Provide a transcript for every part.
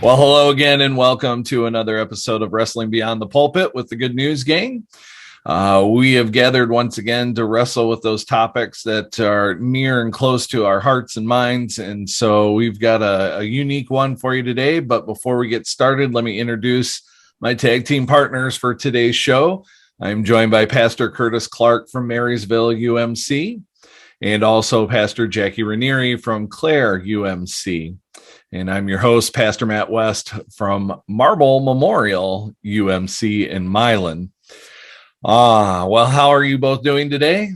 Well, hello again, and welcome to another episode of Wrestling Beyond the Pulpit with the Good News Gang. We have gathered once again to wrestle with those topics that are near and close to our hearts and minds. And so we've got a unique one for you today. But before we get started, let me introduce my tag team partners for today's show. I'm joined by Pastor Curtis Clark from Marysville, UMC, and also Pastor Jackie Ranieri from Clare, UMC. And I'm your host, Pastor Matt West from Marble Memorial, UMC in Milan. Well, how are you both doing today?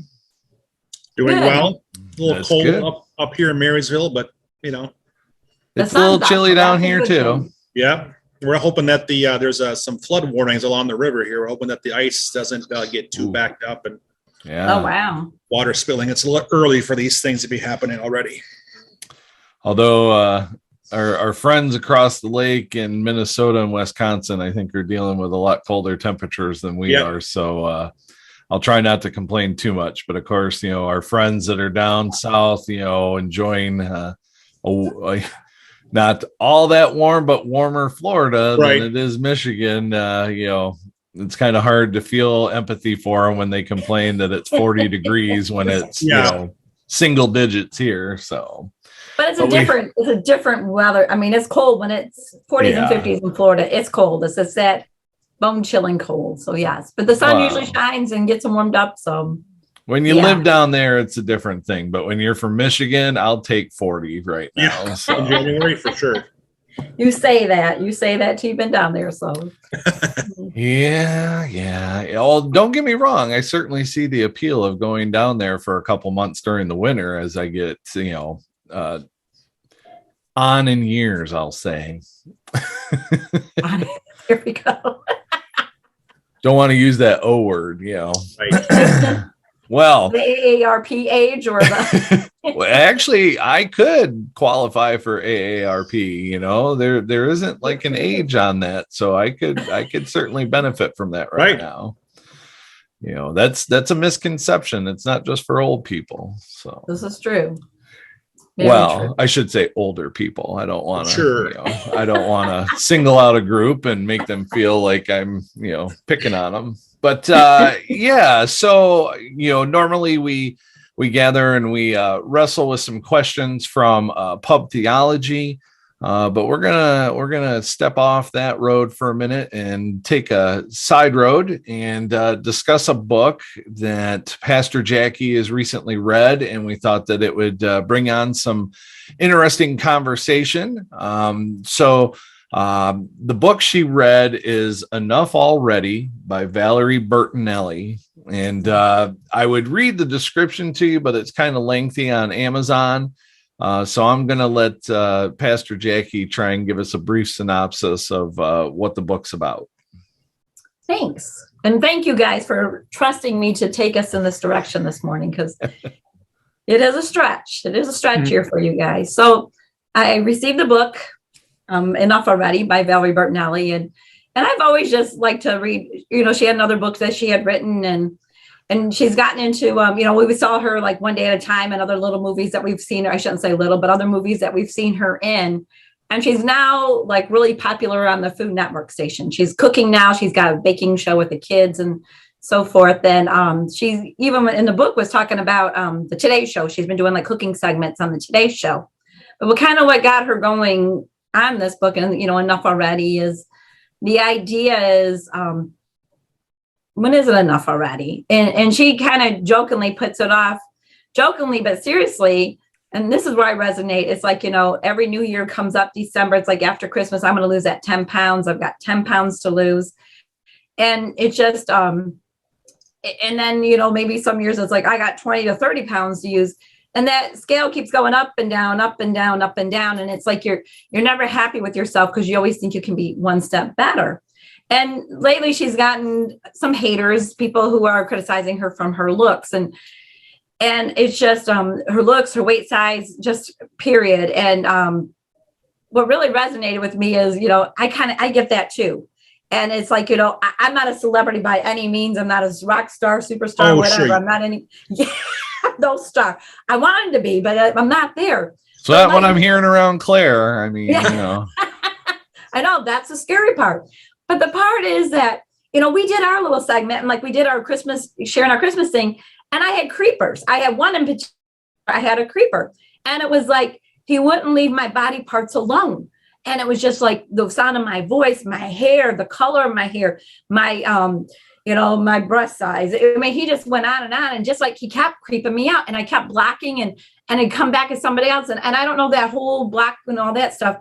Doing well. A little That's cold up here in Marysville, but you know, it's a little chilly down here too. Yeah, we're hoping that there's some flood warnings along the river here. We're hoping that the ice doesn't get too backed up and Oh wow, water spilling. It's a little early for these things to be happening already. Although our friends across the lake in Minnesota and Wisconsin, I think, are dealing with a lot colder temperatures than we are. So I'll try not to complain too much. But of course, our friends that are down south, enjoying not all that warm, but warmer Florida than it is Michigan. It's kind of hard to feel empathy for them when they complain that it's 40 degrees when it's single digits here. So. But it's a different weather. I mean, it's cold when it's 40s and 50s in Florida. It's cold. It's just that bone chilling cold. So yes, but the sun usually shines and gets them warmed up. So when you live down there, it's a different thing. But when you're from Michigan, I'll take 40 right now. Yeah, so. In January for sure. You say that till you've been down there. So yeah. Oh, don't get me wrong. I certainly see the appeal of going down there for a couple months during the winter as I get, on in years, I'll say. Here we go. Don't want to use that O word, Right. Well, the AARP age or the well, actually, I could qualify for AARP. There isn't like an age on that, so I could certainly benefit from that right now. That's a misconception. It's not just for old people. So this is true. True. I should say older people. I don't want to, I don't want to single out a group and make them feel like I'm, picking on them. But so normally we gather and we wrestle with some questions from pub theology. But we're gonna step off that road for a minute and take a side road and discuss a book that Pastor Jackie has recently read, and we thought that it would bring on some interesting conversation. So the book she read is Enough Already by Valerie Bertinelli, and I would read the description to you, but it's kind of lengthy on Amazon. So I'm going to let Pastor Jackie try and give us a brief synopsis of what the book's about. Thanks. And thank you guys for trusting me to take us in this direction this morning, because it is a stretch. It is a stretch here for you guys. So I received the book, Enough Already by Valerie Bertinelli. And I've always just liked to read, she had another book that she had written, and she's gotten into, we saw her like One Day at a Time and other little movies that we've seen her. I shouldn't say little, but other movies that we've seen her in. And she's now like really popular on the Food Network station. She's cooking now. She's got a baking show with the kids and so forth. And she's even in the book was talking about the Today Show. She's been doing like cooking segments on the Today Show. But what got her going on this book and, Enough Already is the idea is, when is it enough already? And she kind of jokingly puts it off, but seriously, and this is where I resonate. It's like, every new year comes up December. It's like after Christmas, I'm going to lose that 10 pounds. I've got 10 pounds to lose. And it's just, and then, maybe some years it's like, I got 20 to 30 pounds to use. And that scale keeps going up and down, up and down, up and down. And it's like, you're never happy with yourself because you always think you can be one step better. And lately she's gotten some haters, people who are criticizing her from her looks. And it's just her looks, her weight size, just period. And what really resonated with me is, I get that too. And it's like, I'm not a celebrity by any means. I'm not a rock star, superstar, whatever. Sure. I'm not any, no star. I want him to be, but I'm not there. So that what I'm hearing around Claire. I mean, I know that's the scary part. But the part is that, we did our little segment and like we did our Christmas, sharing our Christmas thing. And I had creepers. I had one in particular. I had a creeper. And it was like, he wouldn't leave my body parts alone. And it was just like the sound of my voice, my hair, the color of my hair, my, my breast size. I mean, he just went on. And just like he kept creeping me out and I kept blocking and it'd come back as somebody else. And I don't know that whole block and all that stuff,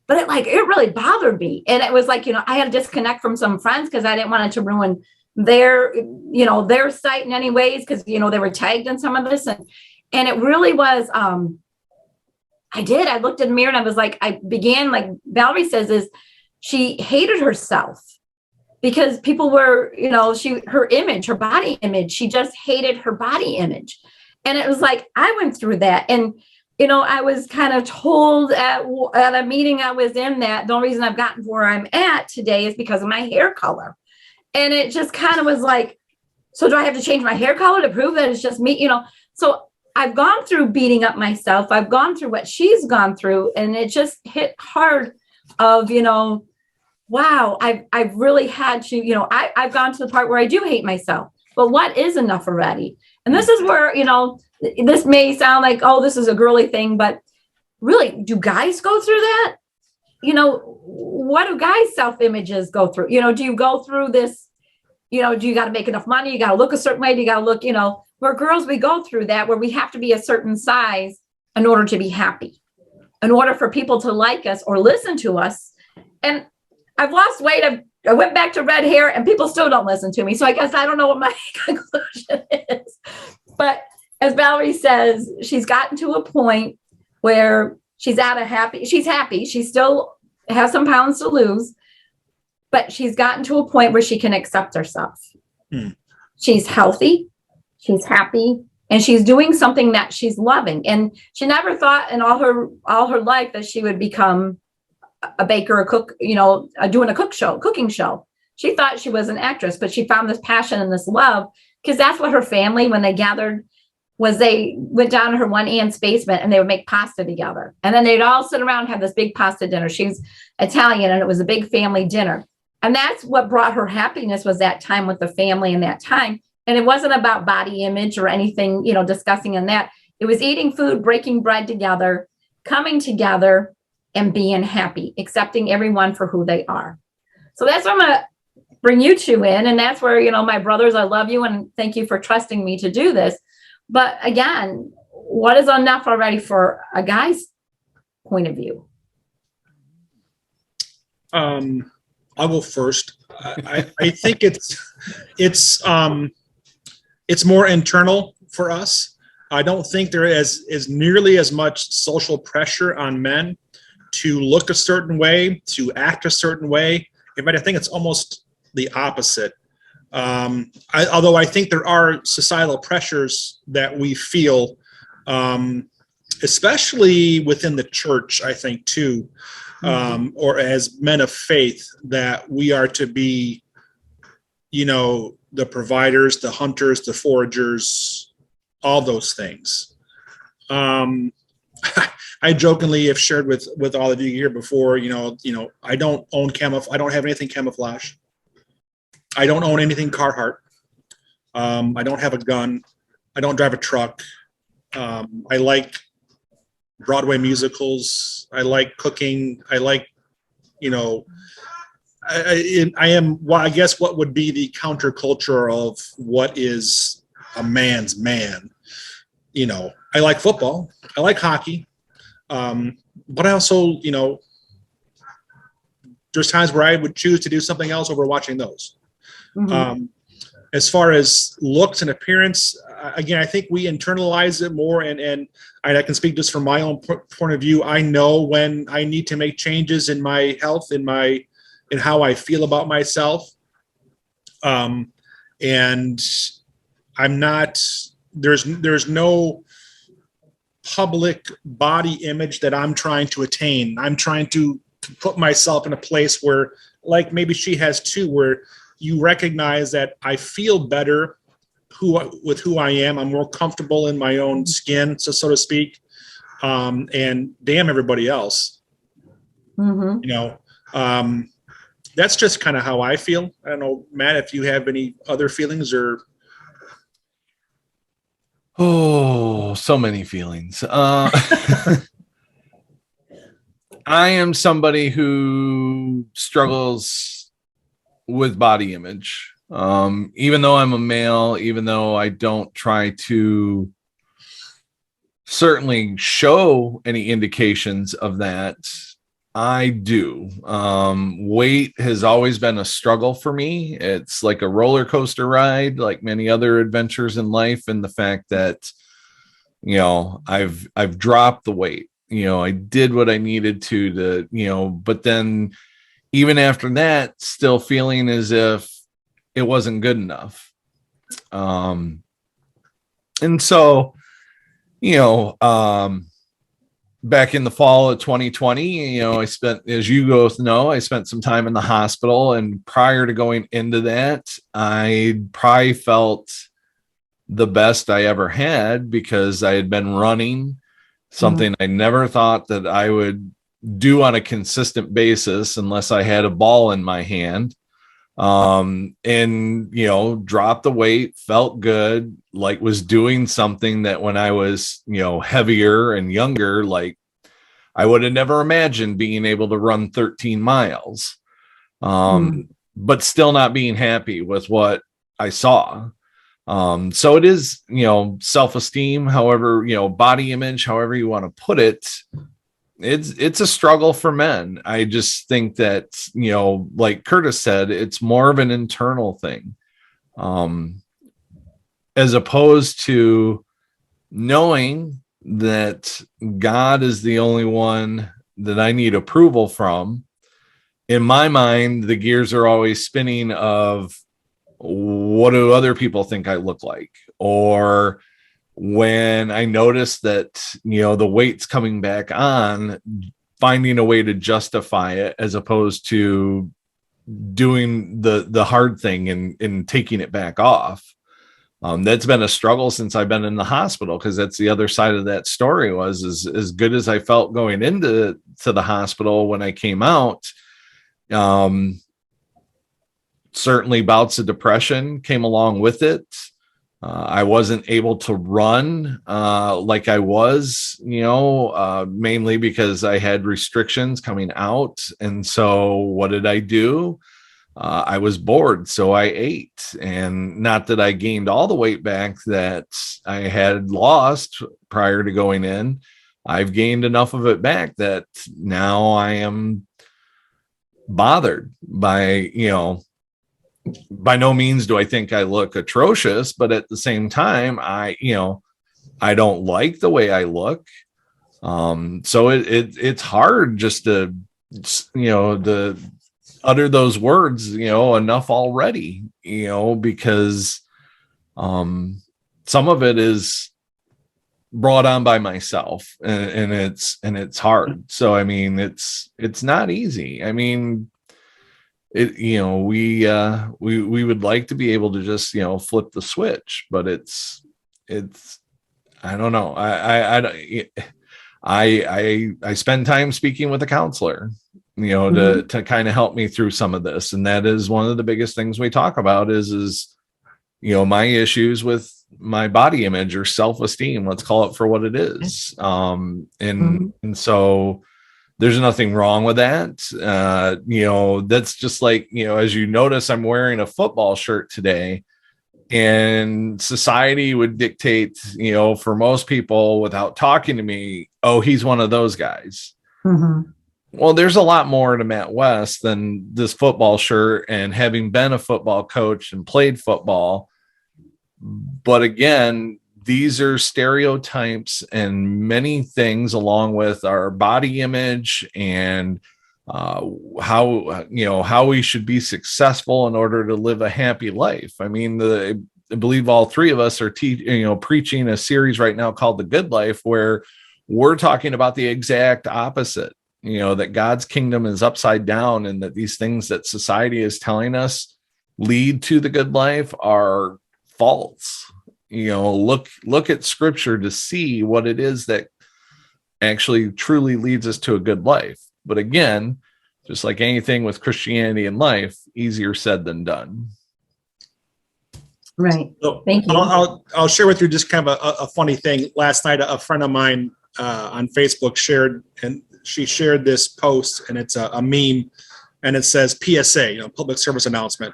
but it really bothered me. And it was like, I had to disconnect from some friends because I didn't want it to ruin their site in any ways. Cause they were tagged in some of this. And it really was, I looked in the mirror and I was like, I began, like Valerie says, she hated herself because people were, her image, her body image, she just hated her body image. And it was like, I went through that. And, I was kind of told at a meeting I was in that the only reason I've gotten to where I'm at today is because of my hair color. And it just kind of was like, so do I have to change my hair color to prove that it's just me? So I've gone through beating up myself. I've gone through what she's gone through. And it just hit hard of, wow, I've really had to, I've gone to the part where I do hate myself. But what is enough already? And this is where, this may sound like, oh, this is a girly thing, but really, do guys go through that? What do guys' self-images go through? Do you go through this, do you got to make enough money? You got to look a certain way. You got to look, where girls, we go through that, where we have to be a certain size in order to be happy, in order for people to like us or listen to us. And I've lost weight. I went back to red hair and people still don't listen to me. So I guess I don't know what my conclusion is. But as Valerie says, she's gotten to a point where she's happy. She still has some pounds to lose, but she's gotten to a point where she can accept herself. She's healthy. She's happy. And she's doing something that she's loving. And she never thought in all her life that she would become a baker, a cook, doing a cooking show. She thought she was an actress, but she found this passion and this love because that's what her family, when they gathered, was they went down to her one aunt's basement and they would make pasta together. And then they'd all sit around and have this big pasta dinner. She's Italian and it was a big family dinner. And that's what brought her happiness, was that time with the family and that time. And it wasn't about body image or anything, discussing in that. It was eating food, breaking bread together, coming together, and being happy, accepting everyone for who they are. So that's what I'm going to bring you two in. And that's where, my brothers, I love you and thank you for trusting me to do this. But again, what is enough already for a guy's point of view? I'll go first. I think it's more internal for us. I don't think there is nearly as much social pressure on men to look a certain way, to act a certain way. In fact, I think it's almost the opposite. Although I think there are societal pressures that we feel, especially within the church, I think too, or as men of faith, that we are to be, the providers, the hunters, the foragers, all those things. I jokingly have shared with all of you here before, I don't own I don't have anything camouflage. I don't own anything Carhartt. I don't have a gun. I don't drive a truck. I like Broadway musicals. I like cooking. I like, I am, well, I guess what would be the counterculture of what is a man's man. I like football. I like hockey. But I also, there's times where I would choose to do something else over watching those. Mm-hmm. As far as looks and appearance, again, I think we internalize it more, and I can speak just from my own point of view. I know when I need to make changes in my health, in how I feel about myself. And I'm not, there's no public body image that I'm trying to attain. I'm trying to put myself in a place where, like maybe she has too, where you recognize that I feel better with who I am. I'm more comfortable in my own skin, so to speak. And damn everybody else. Mm-hmm. That's just kind of how I feel. I don't know, Matt, if you have any other feelings or. Oh, so many feelings. I am somebody who struggles with body image. Even though I'm a male, even though I don't try to certainly show any indications of that, I do. Weight has always been a struggle for me. It's like a roller coaster ride, like many other adventures in life, and the fact that, I've dropped the weight. I did what I needed to, but then even after that, still feeling as if it wasn't good enough. And so, back in the fall of 2020, I spent, as you both know, I spent some time in the hospital. And prior to going into that, I probably felt the best I ever had because I had been running, something I never thought that I would do on a consistent basis unless I had a ball in my hand. And dropped the weight, felt good, like was doing something that when I was, heavier and younger, like I would have never imagined being able to run 13 miles. But still not being happy with what I saw. So it is, self-esteem, however, body image, however you want to put it. It's a struggle for men. I just think that, like Curtis said, it's more of an internal thing, as opposed to knowing that God is the only one that I need approval from. In my mind, the gears are always spinning of what do other people think I look like? Or when I notice that, the weight's coming back on, finding a way to justify it as opposed to doing the hard thing and taking it back off. That's been a struggle since I've been in the hospital, because that's the other side of that story was as good as I felt going into the hospital when I came out. Certainly bouts of depression came along with it. I wasn't able to run like I was, mainly because I had restrictions coming out. And so what did I do? I was bored, so I ate. And not that I gained all the weight back that I had lost prior to going in. I've gained enough of it back that now I am bothered by, by no means do I think I look atrocious, but at the same time, I don't like the way I look. So it's hard just to, to utter those words, enough already, because some of it is brought on by myself, and it's hard. So, I mean, it's not easy. I mean, we would like to be able to just, flip the switch, but it's, I don't know. I spend time speaking with a counselor, to kind of help me through some of this. And that is one of the biggest things we talk about is, my issues with my body image or self-esteem, let's call it for what it is. And so there's nothing wrong with that. That's just like, as you notice, I'm wearing a football shirt today, and society would dictate, for most people without talking to me, oh, he's one of those guys. Well, there's a lot more to Matt West than this football shirt and having been a football coach and played football. But again, these are stereotypes and many things along with our body image and how we should be successful in order to live a happy life. I mean, I believe all three of us are preaching a series right now called The Good Life, where we're talking about the exact opposite, that God's kingdom is upside down, and that these things that society is telling us lead to the good life are false. Look at scripture to see what it is that actually truly leads us to a good life. But again, just like anything with Christianity in life, easier said than done. Right. So Thank you. I'll share with you just kind of a funny thing. Last night, a friend of mine on Facebook shared this post, and it's a meme, and it says PSA, public service announcement.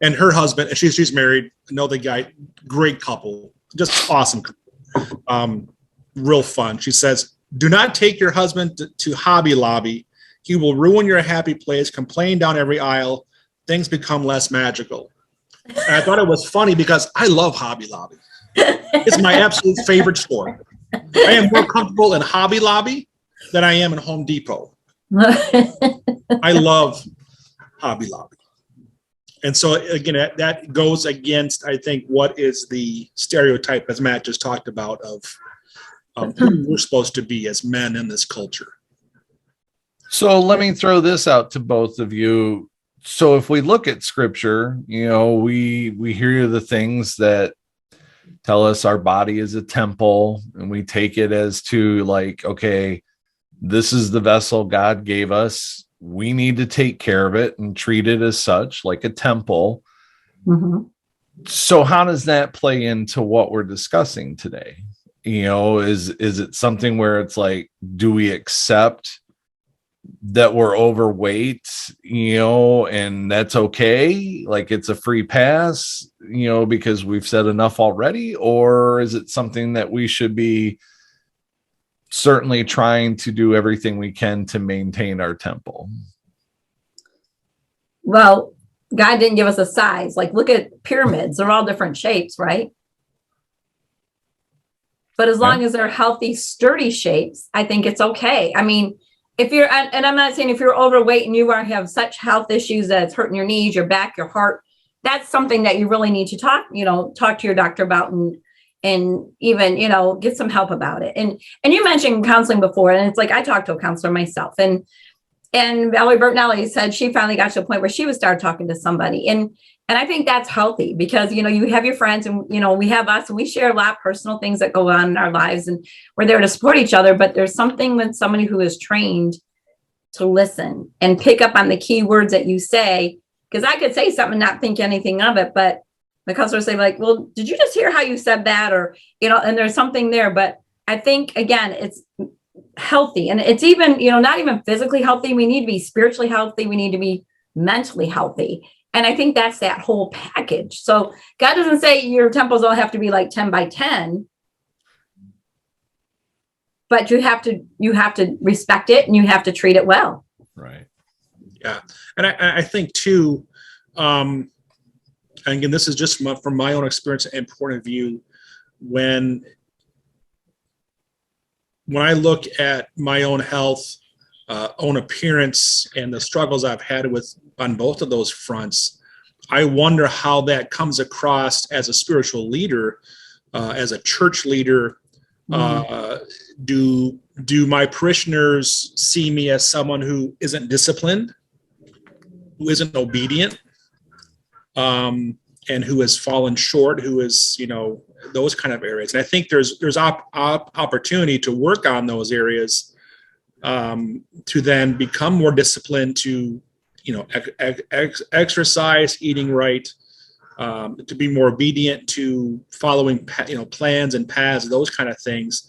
And her husband, and she's married, know the guy, great couple, just awesome. Real fun. She says, "Do not take your husband to Hobby Lobby. He will ruin your happy place, complain down every aisle. Things become less magical." And I thought it was funny because I love Hobby Lobby. It's my absolute favorite store. I am more comfortable in Hobby Lobby than I am in Home Depot. I love Hobby Lobby. And so, again, that goes against, I think, what is the stereotype, as Matt just talked about, of who we're supposed to be as men in this culture. So let me throw this out to both of you. So if we look at scripture, we hear the things that tell us our body is a temple, and we take it as to like, okay, this is the vessel God gave us. We need to take care of it and treat it as such, like a temple. Mm-hmm. So how does that play into what we're discussing today? Is it something where it's like, do we accept that we're overweight, and that's okay? Like it's a free pass, because we've said enough already? Or is it something that we should be certainly trying to do everything we can to maintain our temple? Well, God didn't give us a size. Like, look at pyramids. They're all different shapes, right? But as long as they're healthy, sturdy shapes, I think it's okay. I mean, if you're, and I'm not saying if you're overweight and you have such health issues that it's hurting your knees, your back, your heart, that's something that you really need to talk to your doctor about, and even, get some help about it. And you mentioned counseling before, and it's like, I talked to a counselor myself, and Valerie Bertinelli said she finally got to a point where she would start talking to somebody. And I think that's healthy because, you have your friends, and, we have us, and we share a lot of personal things that go on in our lives, and we're there to support each other. But there's something with somebody who is trained to listen and pick up on the key words that you say, because I could say something and not think anything of it, but the customer say like, well, did you just hear how you said that? Or, and there's something there. But I think, again, it's healthy, and it's even, not even physically healthy. We need to be spiritually healthy. We need to be mentally healthy. And I think that's that whole package. So God doesn't say your temples all have to be like 10 by 10, but you have to respect it, and you have to treat it well. Right. Yeah. And I think too, and again, this is just from my own experience and point of view, when I look at my own health, own appearance, and the struggles I've had on both of those fronts, I wonder how that comes across as a spiritual leader, as a church leader. Do my parishioners see me as someone who isn't disciplined, who isn't obedient, and who has fallen short, who is, those kind of areas? And I think there's opportunity to work on those areas, to then become more disciplined, to exercise, eating right, to be more obedient, to following plans and paths, those kind of things,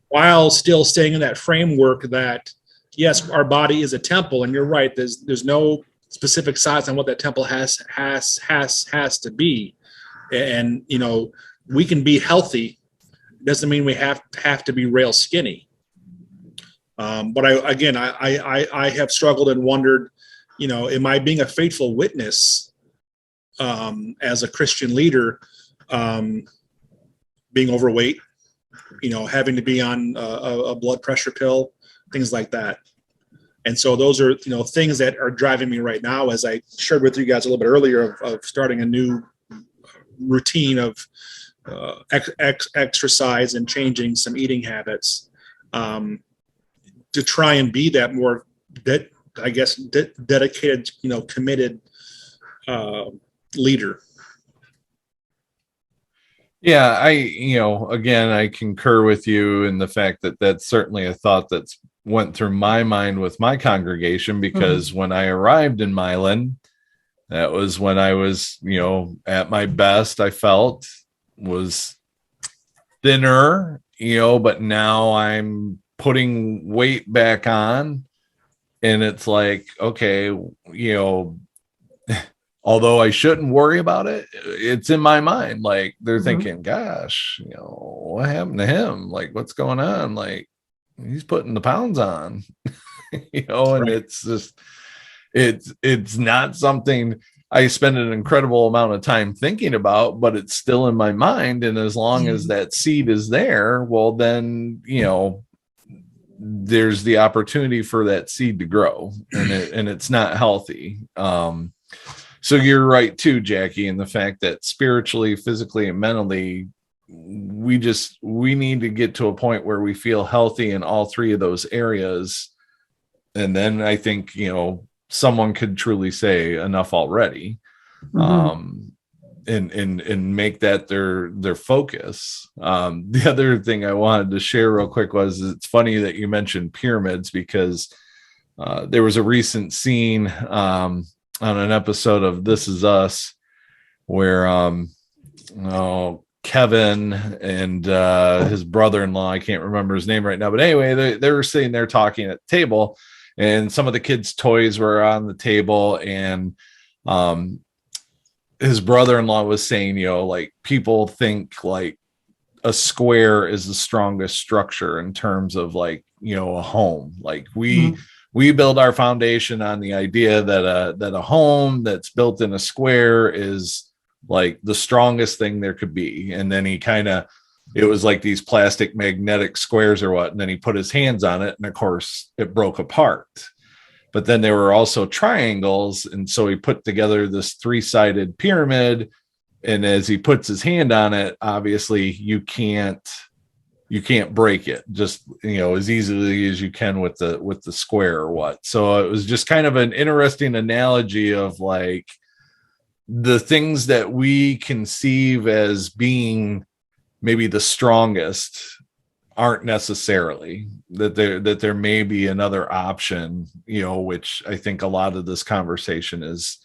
while still staying in that framework that, yes, our body is a temple, and you're right, there's no specific size on what that temple has to be. And we can be healthy, doesn't mean we have to be rail skinny. But I have struggled and wondered, am I being a faithful witness as a Christian leader, being overweight, having to be on a blood pressure pill, things like that. And so those are, things that are driving me right now, as I shared with you guys a little bit earlier, of starting a new routine of exercise and changing some eating habits, to try and be that more, dedicated, committed leader. Yeah, again, I concur with you in the fact that that's certainly a thought that's went through my mind with my congregation, because when I arrived in Milan, that was when I was, at my best. I felt was thinner, but now I'm putting weight back on, and it's like, okay, although I shouldn't worry about it, it's in my mind. Like, they're thinking, gosh, what happened to him? Like, what's going on? Like, he's putting the pounds on, and it's just, it's not something I spend an incredible amount of time thinking about, but it's still in my mind. And as long as that seed is there, well, then, there's the opportunity for that seed to grow, and it's not healthy. So you're right too, Jackie, in the fact that spiritually, physically, and mentally, we need to get to a point where we feel healthy in all three of those areas. And then I think, someone could truly say enough already, and make that their focus. The other thing I wanted to share real quick was, it's funny that you mentioned pyramids, because there was a recent scene on an episode of This Is Us where Kevin and his brother-in-law, I can't remember his name right now, but anyway, they were sitting there talking at the table, and some of the kids' toys were on the table, and his brother-in-law was saying, like, people think like a square is the strongest structure in terms of, like, a home. Like, we build our foundation on the idea that a home that's built in a square is like the strongest thing there could be. And then it was like these plastic magnetic squares or what, and then he put his hands on it, and of course it broke apart. But then there were also triangles, and so he put together this 3-sided pyramid, and as he puts his hand on it, obviously you can't break it just, as easily as you can with the square or what. So it was just kind of an interesting analogy of, like, the things that we conceive as being maybe the strongest aren't necessarily, that there may be another option, which I think a lot of this conversation is,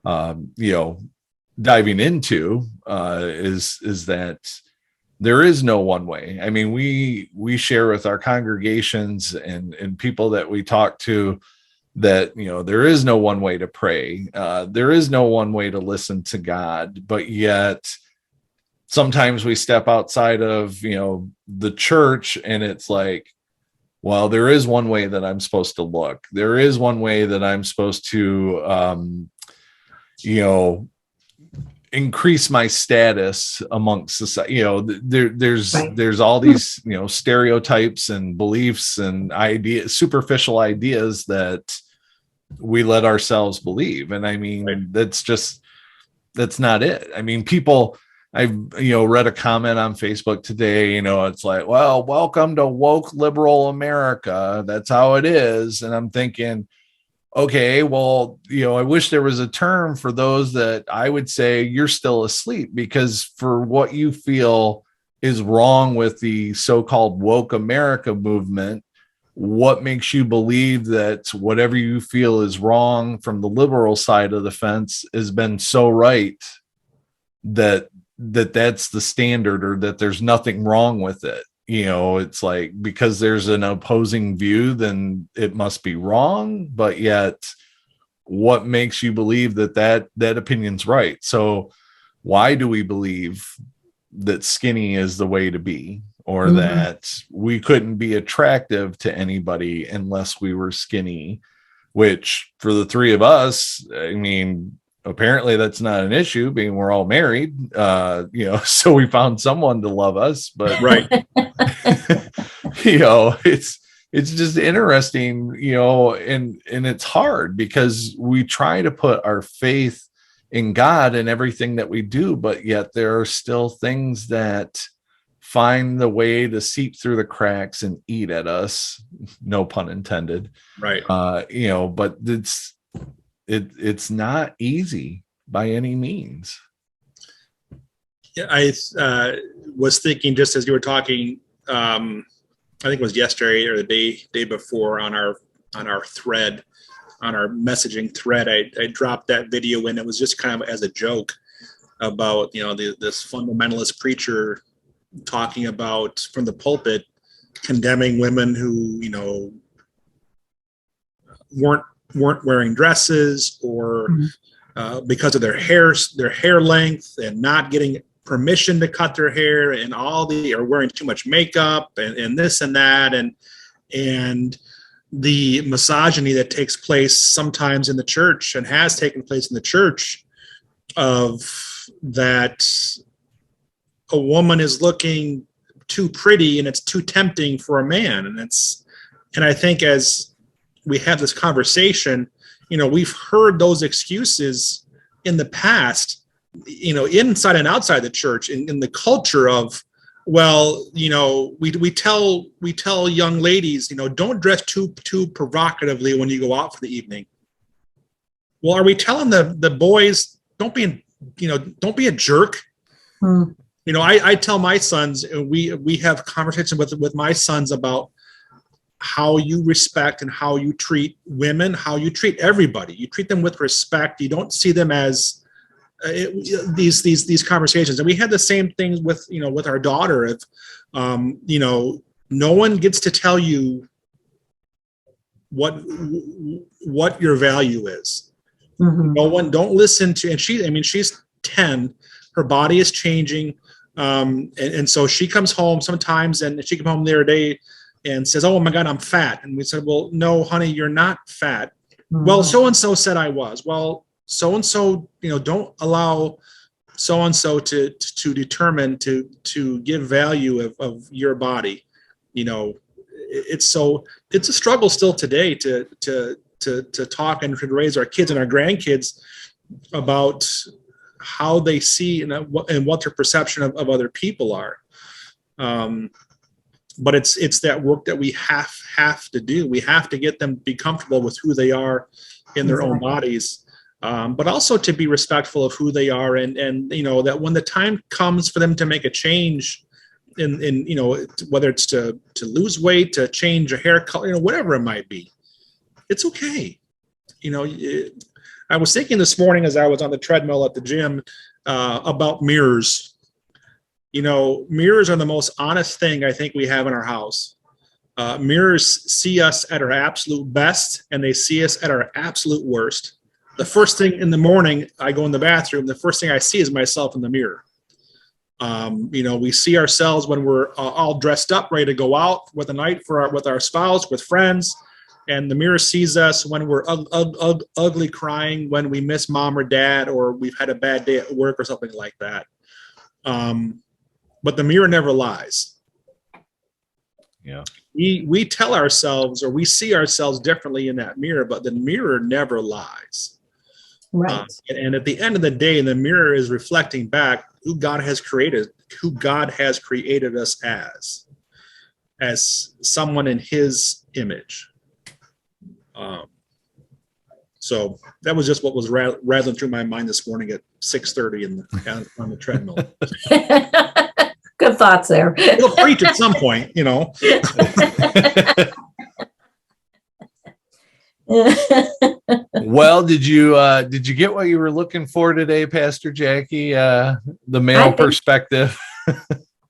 diving into, is that there is no one way. I mean, we share with our congregations and people that we talk to that, there is no one way to pray. There is no one way to listen to God, but yet sometimes we step outside of, the church, and it's like, well, there is one way that I'm supposed to look. There is one way that I'm supposed to, increase my status amongst society. There's all these, stereotypes and beliefs and ideas, superficial ideas that we let ourselves believe. And I mean, that's not it. I mean, I've read a comment on Facebook today, it's like, well, welcome to woke liberal America. That's how it is. And I'm thinking, okay, well, I wish there was a term for those that I would say you're still asleep, because for what you feel is wrong with the so-called woke America movement, what makes you believe that whatever you feel is wrong from the liberal side of the fence has been so right that's the standard, or that there's nothing wrong with it? It's like, because there's an opposing view, then it must be wrong. But yet, what makes you believe that opinion's right? So why do we believe that skinny is the way to be, or that we couldn't be attractive to anybody unless we were skinny? Which, for the three of us, I mean, apparently that's not an issue, being we're all married, so we found someone to love us. But it's just interesting, and it's hard, because we try to put our faith in God in everything that we do, but yet there are still things that find the way to seep through the cracks and eat at us, no pun intended. Right. But it's not easy by any means. Yeah, I was thinking, just as you were talking, I think it was yesterday or the day before on our thread, on our messaging thread, I dropped that video in. It was just kind of as a joke about, this fundamentalist preacher talking about from the pulpit, condemning women who, weren't wearing dresses or because of their hair length and not getting permission to cut their hair and or wearing too much makeup and this and that and the misogyny that takes place sometimes in the church and has taken place in the church of that a woman is looking too pretty and it's too tempting for a man. And I think as we have this conversation, we've heard those excuses in the past, inside and outside the church, in the culture of, well, we tell young ladies, don't dress too provocatively when you go out for the evening. Well, are we telling the boys, don't be a jerk? I tell my sons, we have conversations with my sons about how you respect and how you treat women, how you treat everybody. You treat them with respect. You don't see them as these conversations. And we had the same things with our daughter of, no one gets to tell you what your value is. No one, don't listen to, and she's 10, her body is changing. And so she comes home sometimes, and she came home the other day and says, oh my God, I'm fat. And we said, well, no, honey, you're not fat. Well, so-and-so said I was. Well, so-and-so, don't allow so-and-so to determine, to give value of your body. It's a struggle still today to talk and to raise our kids and our grandkids about how they see and what their perception of other people are. But it's that work that we have to do. We have to get them to be comfortable with who they are in their own bodies, but also to be respectful of who they are, and that when the time comes for them to make a change in whether it's to lose weight, to change a hair color, whatever it might be, it's okay. I was thinking this morning as I was on the treadmill at the gym about mirrors. Mirrors are the most honest thing I think we have in our house. Mirrors see us at our absolute best, and they see us at our absolute worst. The first thing in the morning, I go in the bathroom, the first thing I see is myself in the mirror. We see ourselves when we're all dressed up, ready to go out with a night with our spouse, with friends. And the mirror sees us when we're ugly crying, when we miss mom or dad, or we've had a bad day at work or something like that. But the mirror never lies. Yeah. We tell ourselves, or we see ourselves differently in that mirror, but the mirror never lies. Right. And at the end of the day, the mirror is reflecting back who God has created us as someone in His image. So that was just what was rattling through my mind this morning at 6:30 on the treadmill. Good thoughts there. We'll preach at some point, Well, did you get what you were looking for today, Pastor Jackie? The male perspective.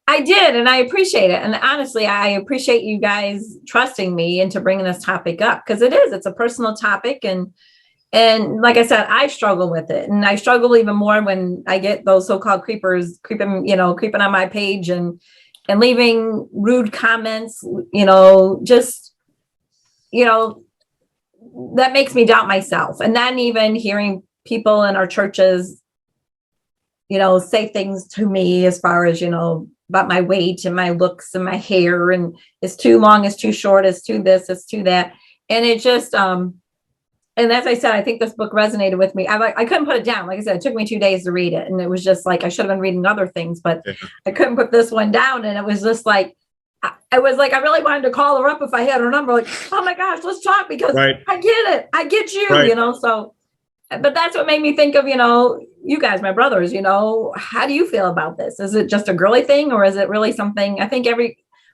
I did, and I appreciate it. And honestly, I appreciate you guys trusting me into bringing this topic up, because it's a personal topic. And like I said, I struggle with it, and I struggle even more when I get those so-called creepers creeping on my page and leaving rude comments, that makes me doubt myself. And then even hearing people in our churches, say things to me as far as, about my weight and my looks and my hair, and it's too long, it's too short, it's too this, it's too that. And it just, and as I said, I think this book resonated with me. I couldn't put it down. Like I said, it took me 2 days to read it. And it was just like, I should have been reading other things, but I couldn't put this one down. And it was just like, I really wanted to call her up if I had her number. Like, oh my gosh, let's talk, because I get it. I get you, so, but that's what made me think of, you guys, my brothers, how do you feel about this? Is it just a girly thing, or is it really something? I think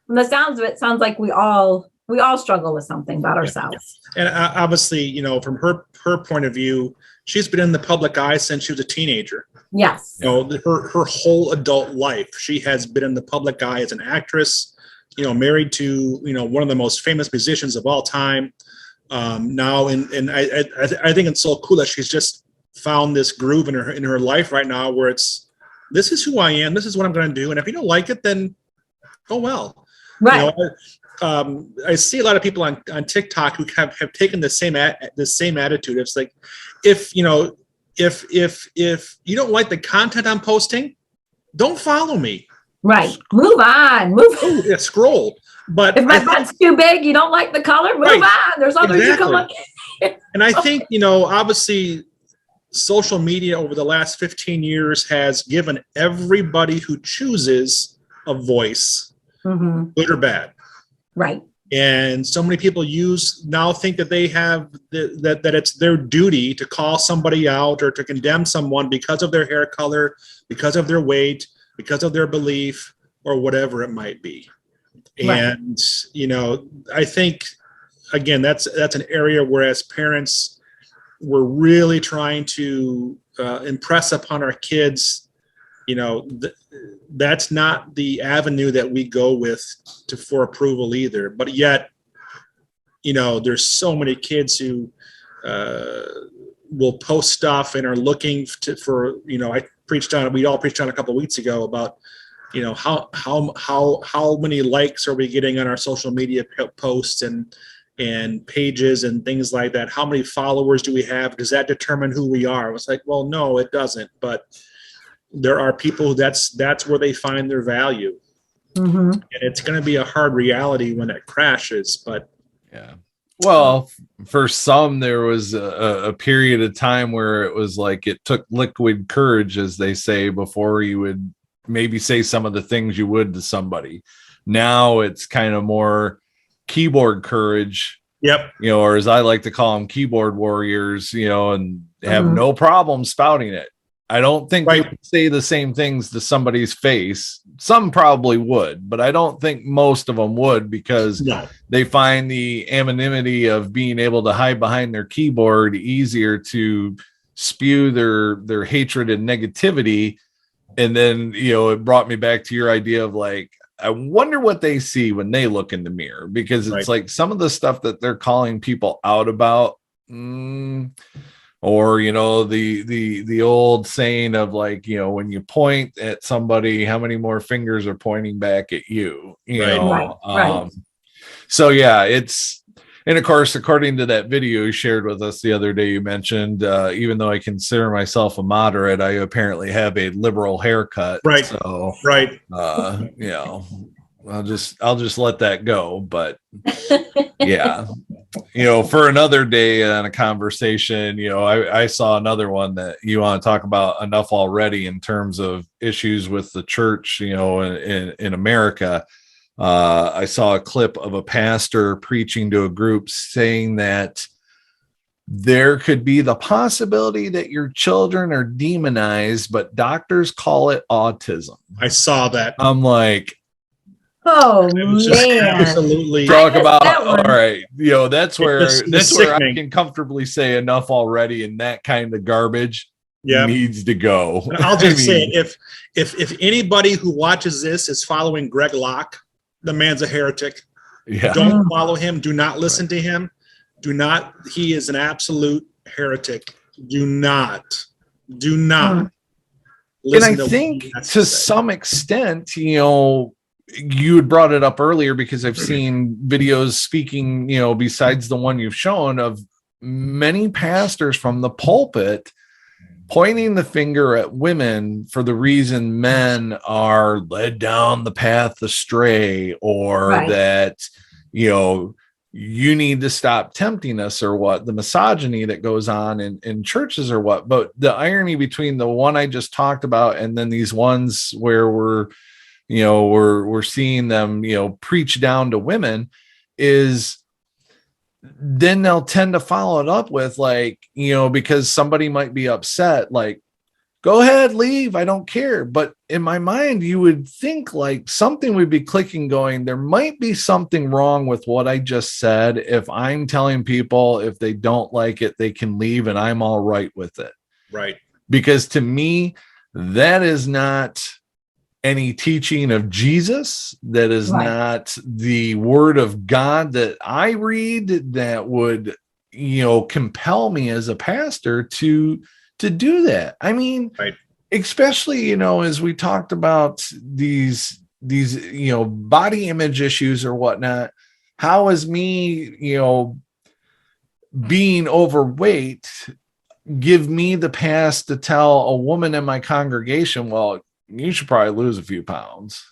from the sounds of it, sounds like we all struggle with something about ourselves. And obviously, you know, from her point of view, she's been in the public eye since she was a teenager. Yes. You know, her whole adult life, she has been in the public eye as an actress, you know, married to, you know, one of the most famous musicians of all time. Now, and I think it's so cool that she's just found this groove in her life right now where this is who I am. This is what I'm going to do. And if you don't like it, then oh well. Right. You know, I see a lot of people on TikTok who have taken the same attitude. It's like, if you don't like the content I'm posting, don't follow me. Right. Move on. Oh, yeah, scroll. But if my butt's too big, you don't like the color, move on. There's others you can look at. And I think, you know, obviously social media over the last 15 years has given everybody who chooses a voice, good or bad. Right. And so many people now think that they have that it's their duty to call somebody out or to condemn someone because of their hair color, because of their weight, because of their belief, or whatever it might be. Right. And, you know, I think, again, that's an area where as parents, we're really trying to impress upon our kids, you know, that's not the avenue that we go with for approval either. But yet, you know, there's so many kids who will post stuff and are looking for, you know, we all preached on a couple of weeks ago about, you know, how many likes are we getting on our social media posts and pages and things like that? How many followers do we have? Does that determine who we are? It's like, well, no, it doesn't. But there are people that's where they find their value. And it's going to be a hard reality when it crashes. But yeah. Well, for some, there was a period of time where it was like it took liquid courage, as they say, before you would maybe say some of the things you would to somebody. Now it's kind of more keyboard courage. Yep. You know, or as I like to call them, keyboard warriors, you know, and have no problem spouting it. I don't think they would say the same things to somebody's face. Some probably would, but I don't think most of them would, because they find the anonymity of being able to hide behind their keyboard easier to spew their hatred and negativity. And then, you know, it brought me back to your idea of like, I wonder what they see when they look in the mirror, because it's like some of the stuff that they're calling people out about, or, you know, the old saying of like, you know, when you point at somebody, how many more fingers are pointing back at you, you know? So yeah, and of course, according to that video you shared with us the other day, you mentioned, even though I consider myself a moderate, I apparently have a liberal haircut. Right. So, you know, I'll just let that go. But yeah, you know, for another day on a conversation, you know, I saw another one that you want to talk about enough already in terms of issues with the church, you know, in America. I saw a clip of a pastor preaching to a group saying that there could be the possibility that your children are demonized, but doctors call it autism. I saw that. I'm like, oh man, absolutely. Talk about all right, you know, that's where sickening. I can comfortably say enough already, and that kind of garbage needs to go. I'll just say, if anybody who watches this is following Greg Locke, the man's a heretic. Yeah. Don't follow him. Do not listen to him. Do not. He is an absolute heretic. Do not. And I think to some extent, you know, you had brought it up earlier because I've seen videos speaking, you know, besides the one you've shown, of many pastors from the pulpit pointing the finger at women for the reason men are led down the path astray, or that, you know, you need to stop tempting us, or what, the misogyny that goes on in churches or what. But the irony between the one I just talked about and then these ones where we're seeing them, you know, preach down to women, is then they'll tend to follow it up with like, you know, because somebody might be upset, like, go ahead, leave. I don't care. But in my mind, you would think like something would be clicking going, there might be something wrong with what I just said. If I'm telling people, if they don't like it, they can leave and I'm all right with it. Right. Because to me, that is not any teaching of Jesus. That is not the word of God that I read that would, compel me as a pastor to do that. I mean, especially, as we talked about these, body image issues or whatnot, how is me, being overweight give me the pass to tell a woman in my congregation, well, you should probably lose a few pounds.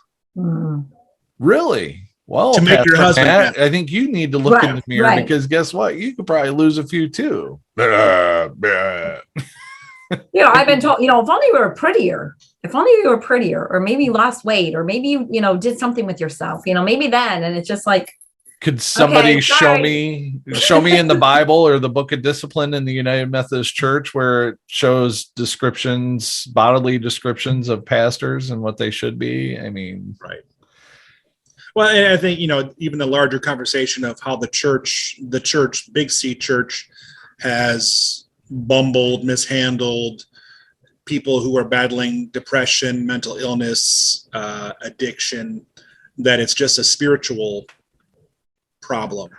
Really? Well, to make your husband Matt, I think you need to look in the mirror because guess what? You could probably lose a few too. I've been told, if only you were prettier, or maybe you lost weight, or maybe you, did something with yourself, maybe then. And it's just like, could somebody show me in the Bible or the Book of Discipline in the United Methodist Church where it shows bodily descriptions of pastors and what they should be? I mean, right. Well, and I think, even the larger conversation of how the church, Big C church, has bumbled, mishandled people who are battling depression, mental illness, addiction, that it's just a spiritual problem.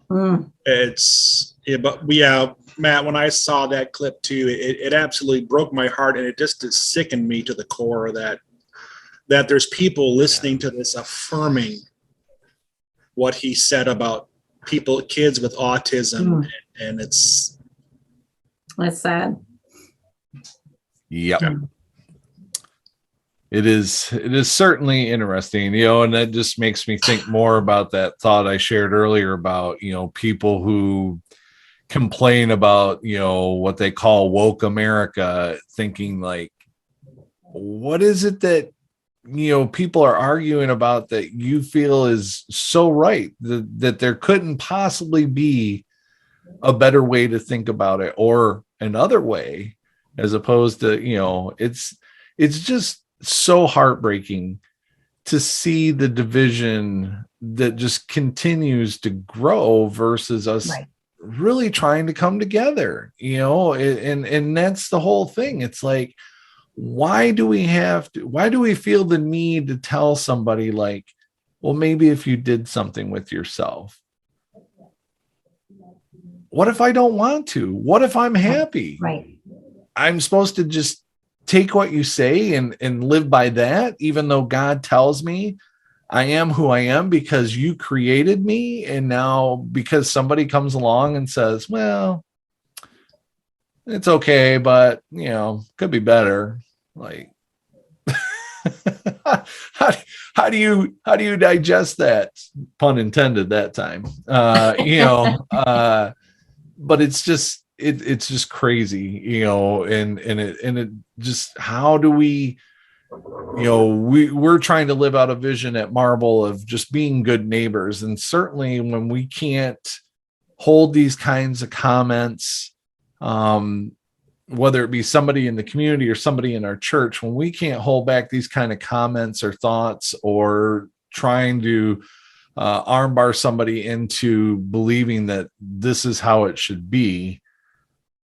But Matt, when I saw that clip too, it absolutely broke my heart, and it just sickened me to the core that there's people listening to this affirming what he said about kids with autism, and that's sad. Yep. It is certainly interesting, and that just makes me think more about that thought I shared earlier about, people who complain about, what they call woke America, thinking like, what is it that, people are arguing about that you feel is so right that there couldn't possibly be a better way to think about it or another way, as opposed to, it's just so heartbreaking to see the division that just continues to grow versus us really trying to come together, and that's the whole thing. It's like, why do we feel the need to tell somebody like, well, maybe if you did something with yourself? What if I don't want to? What if I'm happy? Right. I'm supposed to just take what you say and live by that, even though God tells me I am who I am because you created me. And now because somebody comes along and says, well, it's okay, but could be better. Like, how do you digest that? Pun intended that time. But it's just crazy, and it just, how do we, we're trying to live out a vision at Marble of just being good neighbors. And certainly when we can't hold these kinds of comments, whether it be somebody in the community or somebody in our church, when we can't hold back these kind of comments or thoughts, or trying to armbar somebody into believing that this is how it should be,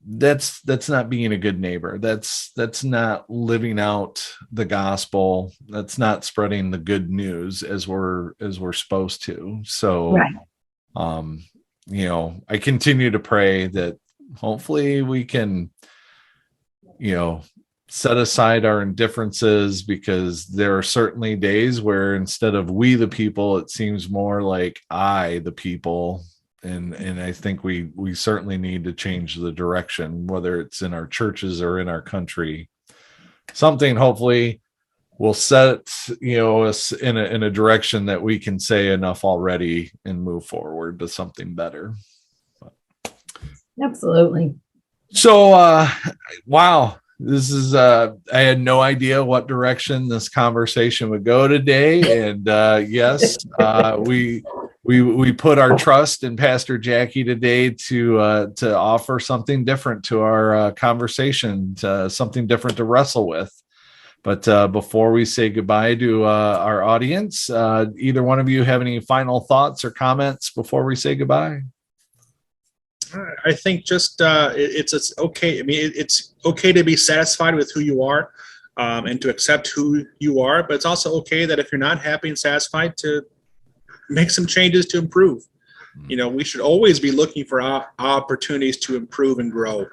that's not being a good neighbor. That's not living out the gospel. That's not spreading the good news as we're supposed to. So, I continue to pray that hopefully we can, set aside our indifferences, because there are certainly days where instead of we the people, it seems more like I the people. And I think we certainly need to change the direction, whether it's in our churches or in our country. Something hopefully will set us in a direction that we can say enough already and move forward to something better. Absolutely. So wow, this is I had no idea what direction this conversation would go today, and yes, we we put our trust in Pastor Jackie today to offer something different to our conversation, something different to wrestle with. But before we say goodbye to our audience, either one of you have any final thoughts or comments before we say goodbye? I think just it's okay. I mean, it's okay to be satisfied with who you are and to accept who you are. But it's also okay that if you're not happy and satisfied, to make some changes to improve. You know, we should always be looking for opportunities to improve and grow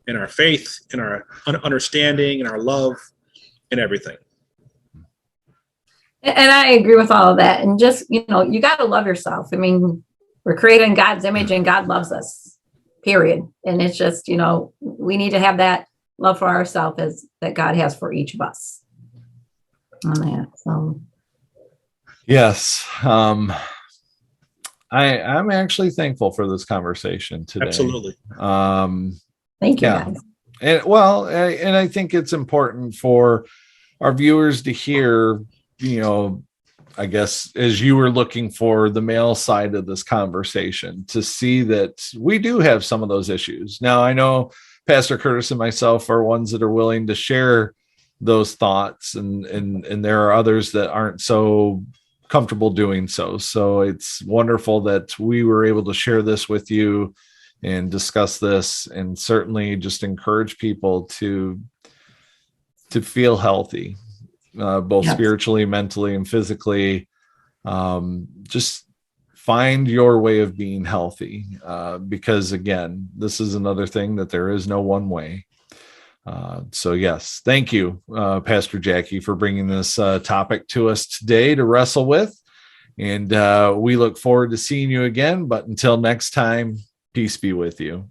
in our faith, in our understanding, in our love, in everything. And I agree with all of that. And just, you know, you got to love yourself. I mean, we're created in God's image and God loves us, period. And it's just, you know, we need to have that love for ourselves as that God has for each of us. On that. So. Yes. I'm actually thankful for this conversation today. Absolutely. Thank you, guys. And I think it's important for our viewers to hear, you know, I guess as you were looking for the male side of this conversation, to see that we do have some of those issues. Now, I know Pastor Curtis and myself are ones that are willing to share those thoughts, and there are others that aren't so comfortable doing so. So it's wonderful that we were able to share this with you and discuss this, and certainly just encourage people to feel healthy, both spiritually, mentally, and physically. Just find your way of being healthy, because again, this is another thing that there is no one way. So yes, thank you, Pastor Jackie, for bringing this topic to us today to wrestle with. And we look forward to seeing you again. But until next time, peace be with you.